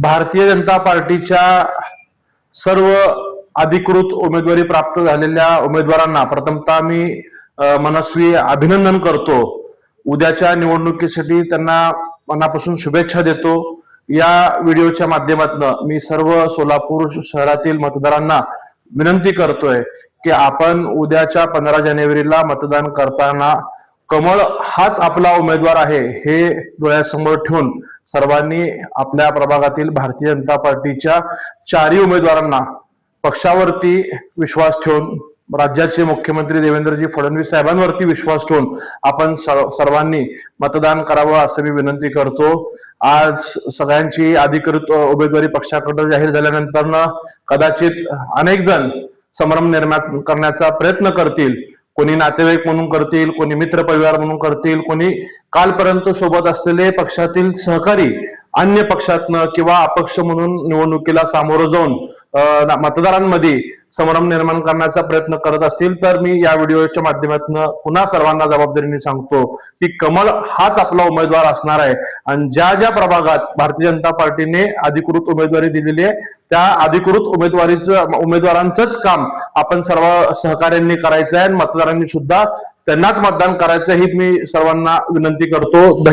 भारतीय जनता पार्टीच्या सर्व अधिकृत उमेदवारी प्राप्त झालेल्या उमेदवारांना प्रथमतः मी मनस्वी अभिनंदन करतो। उद्याच्या निवडणुकीसाठी त्यांना मनापासून शुभेच्छा देतो। या व्हिडिओच्या माध्यमातून मी सर्व सोलापूर शहरातील मतदारांना विनंती करतोय की आपण उद्याच्या 15 जानेवारीला मतदान करताना कमळ हाच आपला उमेदवार आहे हे डोळ्यासमोर ठेवून सर्वांनी आपल्या प्रभागातील भारतीय जनता पार्टीच्या चारही उमेदवारांना पक्षावरती विश्वास ठेवून राज्याचे मुख्यमंत्री देवेंद्रजी फडणवीस साहेबांवरती विश्वास ठेवून आपण सर्वांनी मतदान करावं असं मी विनंती करतो। आज सगळ्यांची अधिकृत उमेदवारी पक्षाकडे जाहीर झाल्यानंतर कदाचित अनेक जण संभ्रम निर्माण करण्याचा प्रयत्न करतील। कोणी नातेवाईक म्हणून करतील, कोणी मित्र परिवार म्हणून करतील, कोणी कालपर्यंत सोबत असलेले पक्षातील सहकारी अन्य पक्षातनं किंवा अपक्ष म्हणून निवडणुकीला सामोरं जाऊन मतदारांमध्ये संभ्रम निर्माण करण्याचा प्रयत्न करत असतील तर मी या व्हिडिओच्या माध्यमातून पुन्हा सर्वांना जबाबदारीने सांगतो की कमळ हाच आपला उमेदवार असणार आहे आणि ज्या ज्या प्रभागात भारतीय जनता पार्टीने अधिकृत उमेदवारी दिलेली आहे त्या अधिकृत उमेदवारांचंच काम आपण सर्व सहकार्यांनी करायचं आहे आणि मतदारांनी सुद्धा त्यांनाच मतदान करायचं ही मी सर्वांना विनंती करतो। धन्यवाद।